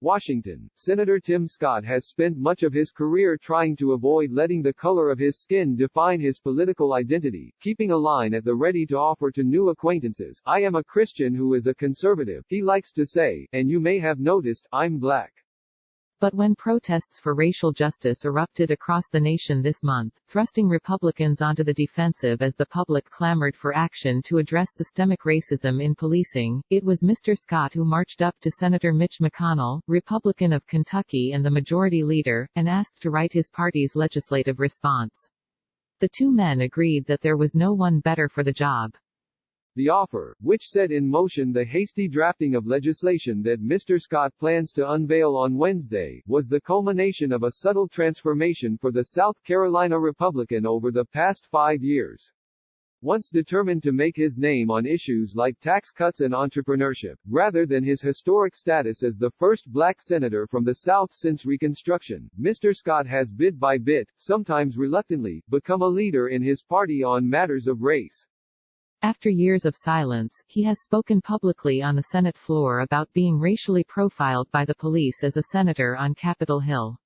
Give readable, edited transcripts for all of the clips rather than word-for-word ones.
Washington. Senator Tim Scott has spent much of his career trying to avoid letting the color of his skin define his political identity, keeping a line at the ready to offer to new acquaintances, "I am a Christian who is a conservative," he likes to say, "and you may have noticed, I'm black." But when protests for racial justice erupted across the nation this month, thrusting Republicans onto the defensive as the public clamored for action to address systemic racism in policing, it was Mr. Scott who marched up to Senator Mitch McConnell, Republican of Kentucky and the majority leader, and asked to write his party's legislative response. The two men agreed that there was no one better for the job. The offer, which set in motion the hasty drafting of legislation that Mr. Scott plans to unveil on Wednesday, was the culmination of a subtle transformation for the South Carolina Republican over the past 5 years. Once determined to make his name on issues like tax cuts and entrepreneurship, rather than his historic status as the first black senator from the South since Reconstruction, Mr. Scott has bit by bit, sometimes reluctantly, become a leader in his party on matters of race. After years of silence, he has spoken publicly on the Senate floor about being racially profiled by the police as a senator on Capitol Hill.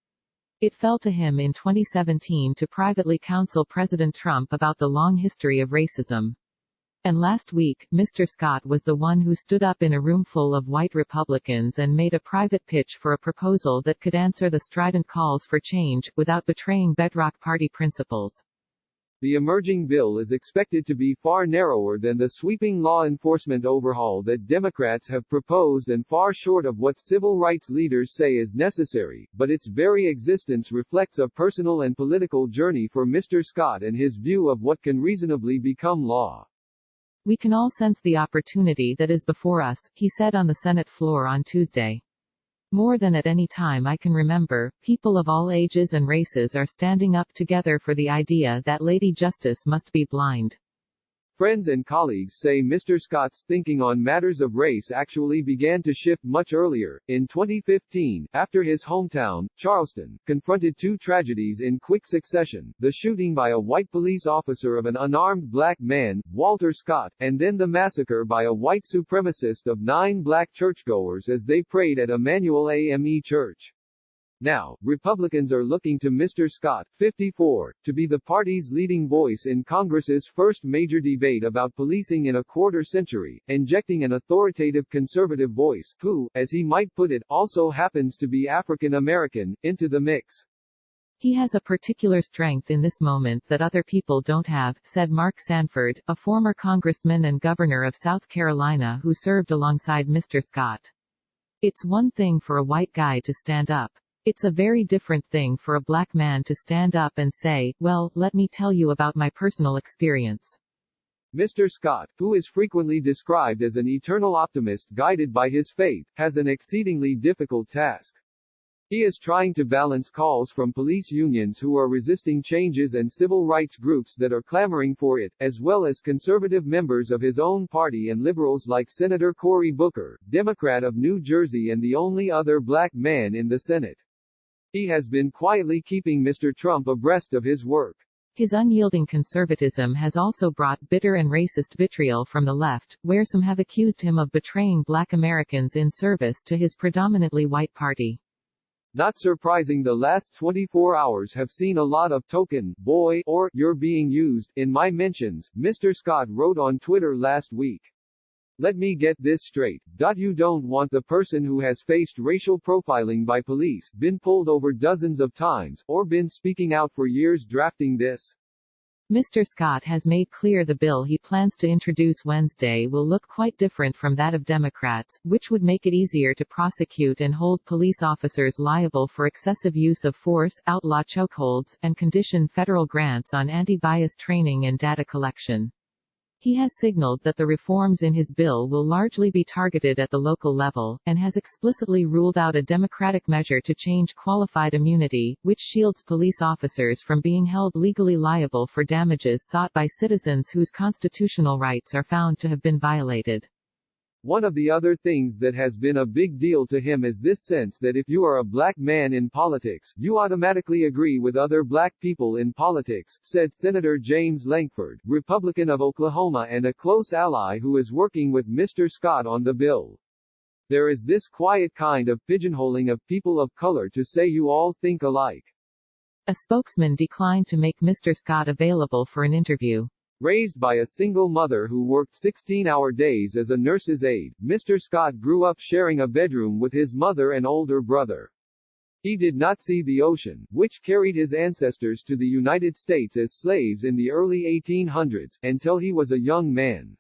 It fell to him in 2017 to privately counsel President Trump about the long history of racism. And last week, Mr. Scott was the one who stood up in a room full of white Republicans and made a private pitch for a proposal that could answer the strident calls for change, without betraying bedrock party principles. The emerging bill is expected to be far narrower than the sweeping law enforcement overhaul that Democrats have proposed and far short of what civil rights leaders say is necessary, but its very existence reflects a personal and political journey for Mr. Scott and his view of what can reasonably become law. "We can all sense the opportunity that is before us," he said on the Senate floor on Tuesday. "More than at any time I can remember, people of all ages and races are standing up together for the idea that Lady Justice must be blind." Friends and colleagues say Mr. Scott's thinking on matters of race actually began to shift much earlier, in 2015, after his hometown, Charleston, confronted two tragedies in quick succession: the shooting by a white police officer of an unarmed black man, Walter Scott, and then the massacre by a white supremacist of 9 black churchgoers as they prayed at Emmanuel AME Church. Now, Republicans are looking to Mr. Scott, 54, to be the party's leading voice in Congress's first major debate about policing in a quarter century, injecting an authoritative conservative voice, who, as he might put it, also happens to be African American, into the mix. "He has a particular strength in this moment that other people don't have," said Mark Sanford, a former congressman and governor of South Carolina who served alongside Mr. Scott. "It's one thing for a white guy to stand up. It's a very different thing for a black man to stand up and say, well, let me tell you about my personal experience." Mr. Scott, who is frequently described as an eternal optimist guided by his faith, has an exceedingly difficult task. He is trying to balance calls from police unions who are resisting changes and civil rights groups that are clamoring for it, as well as conservative members of his own party and liberals like Senator Cory Booker, Democrat of New Jersey and the only other black man in the Senate. He has been quietly keeping Mr. Trump abreast of his work. His unyielding conservatism has also brought bitter and racist vitriol from the left, where some have accused him of betraying black Americans in service to his predominantly white party. Not surprising, the last 24 hours have seen a lot of token, boy, or you're being used, in my mentions, Mr. Scott wrote on Twitter last week. Let me get this straight. You don't want the person who has faced racial profiling by police, been pulled over dozens of times, or been speaking out for years drafting this. Mr. Scott has made clear the bill he plans to introduce Wednesday will look quite different from that of Democrats, which would make it easier to prosecute and hold police officers liable for excessive use of force, outlaw chokeholds, and condition federal grants on anti-bias training and data collection. He has signaled that the reforms in his bill will largely be targeted at the local level, and has explicitly ruled out a Democratic measure to change qualified immunity, which shields police officers from being held legally liable for damages sought by citizens whose constitutional rights are found to have been violated. One of the other things that has been a big deal to him is this sense that if you are a black man in politics, you automatically agree with other black people in politics, said Senator James Lankford, Republican of Oklahoma and a close ally who is working with Mr. Scott on the bill. There is this quiet kind of pigeonholing of people of color to say you all think alike. A spokesman declined to make Mr. Scott available for an interview. Raised by a single mother who worked 16-hour days as a nurse's aide, Mr. Scott grew up sharing a bedroom with his mother and older brother. He did not see the ocean, which carried his ancestors to the United States as slaves in the early 1800s, until he was a young man.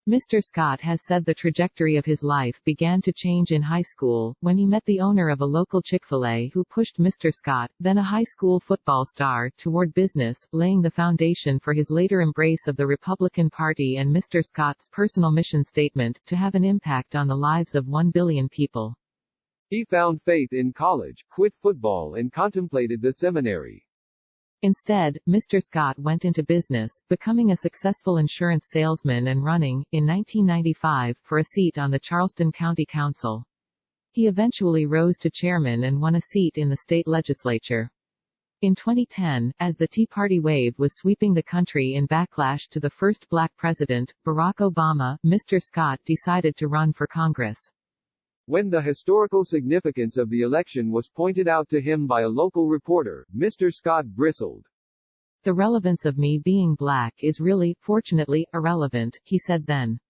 Mr. Scott has said the trajectory of his life began to change in high school, when he met the owner of a local Chick-fil-A who pushed Mr. Scott, then a high school football star, toward business, laying the foundation for his later embrace of the Republican Party and Mr. Scott's personal mission statement, to have an impact on the lives of 1 billion people. He found faith in college, quit football and contemplated the seminary. Instead, Mr. Scott went into business, becoming a successful insurance salesman and running, in 1995, for a seat on the Charleston County Council. He eventually rose to chairman and won a seat in the state legislature. In 2010, as the Tea Party wave was sweeping the country in backlash to the first black president, Barack Obama, Mr. Scott decided to run for Congress. When the historical significance of the election was pointed out to him by a local reporter, Mr. Scott bristled. "The relevance of me being black is really, fortunately, irrelevant," he said then.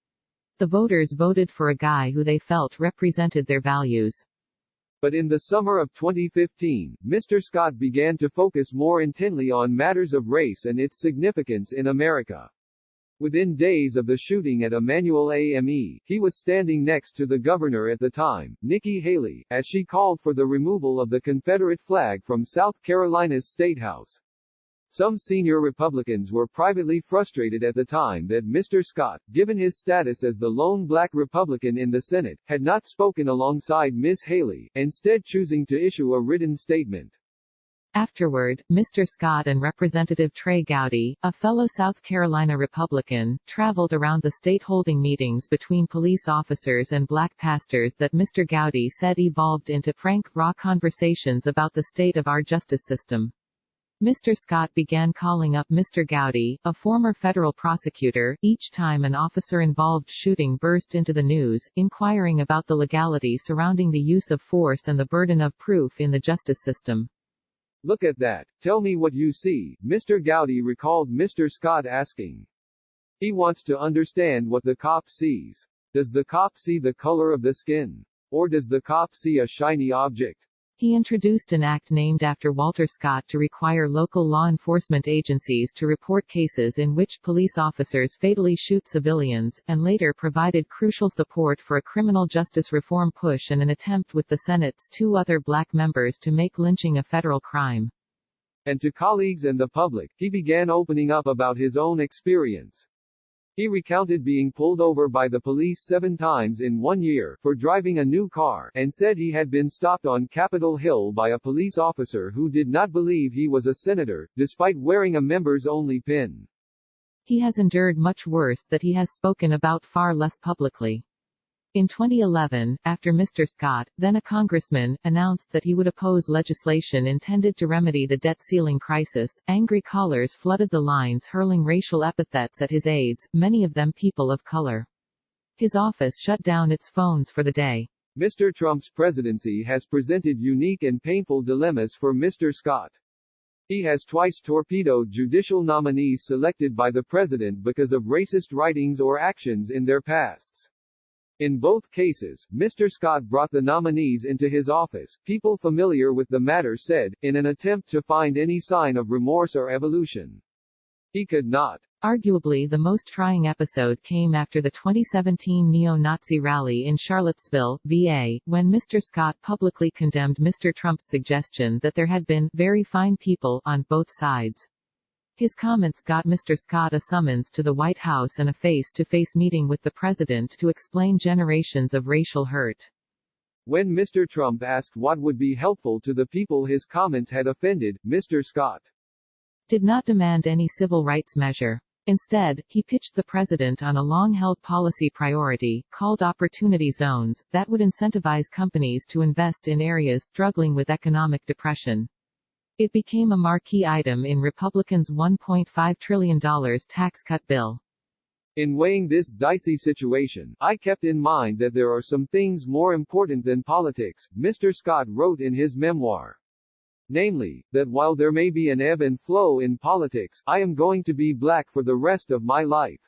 The voters voted for a guy who they felt represented their values. But in the summer of 2015, Mr. Scott began to focus more intently on matters of race and its significance in America. Within days of the shooting at Emanuel AME, he was standing next to the governor at the time, Nikki Haley, as she called for the removal of the Confederate flag from South Carolina's State House. Some senior Republicans were privately frustrated at the time that Mr. Scott, given his status as the lone black Republican in the Senate, had not spoken alongside Ms. Haley, instead choosing to issue a written statement. Afterward, Mr. Scott and Representative Trey Gowdy, a fellow South Carolina Republican, traveled around the state holding meetings between police officers and black pastors that Mr. Gowdy said evolved into frank, raw conversations about the state of our justice system. Mr. Scott began calling up Mr. Gowdy, a former federal prosecutor, each time an officer-involved shooting burst into the news, inquiring about the legality surrounding the use of force and the burden of proof in the justice system. "Look at that. Tell me what you see," Mr. Gowdy recalled Mr. Scott asking. He wants to understand what the cop sees. Does the cop see the color of the skin? Or does the cop see a shiny object? He introduced an act named after Walter Scott to require local law enforcement agencies to report cases in which police officers fatally shoot civilians, and later provided crucial support for a criminal justice reform push and an attempt with the Senate's 2 other black members to make lynching a federal crime. And to colleagues and the public, he began opening up about his own experience. He recounted being pulled over by the police 7 times in 1 year, for driving a new car, and said he had been stopped on Capitol Hill by a police officer who did not believe he was a senator, despite wearing a members-only pin. He has endured much worse that he has spoken about far less publicly. In 2011, after Mr. Scott, then a congressman, announced that he would oppose legislation intended to remedy the debt ceiling crisis, angry callers flooded the lines hurling racial epithets at his aides, many of them people of color. His office shut down its phones for the day. Mr. Trump's presidency has presented unique and painful dilemmas for Mr. Scott. He has twice torpedoed judicial nominees selected by the president because of racist writings or actions in their pasts. In both cases, Mr. Scott brought the nominees into his office, people familiar with the matter said, in an attempt to find any sign of remorse or evolution. He could not. Arguably the most trying episode came after the 2017 neo-Nazi rally in Charlottesville, VA, when Mr. Scott publicly condemned Mr. Trump's suggestion that there had been very fine people on both sides. His comments got Mr. Scott a summons to the White House and a face-to-face meeting with the president to explain generations of racial hurt. When Mr. Trump asked what would be helpful to the people his comments had offended, Mr. Scott did not demand any civil rights measure. Instead, he pitched the president on a long-held policy priority, called Opportunity Zones, that would incentivize companies to invest in areas struggling with economic depression. It became a marquee item in Republicans' $1.5 trillion tax cut bill. In weighing this dicey situation, I kept in mind that there are some things more important than politics, Mr. Scott wrote in his memoir. Namely, that while there may be an ebb and flow in politics, I am going to be black for the rest of my life.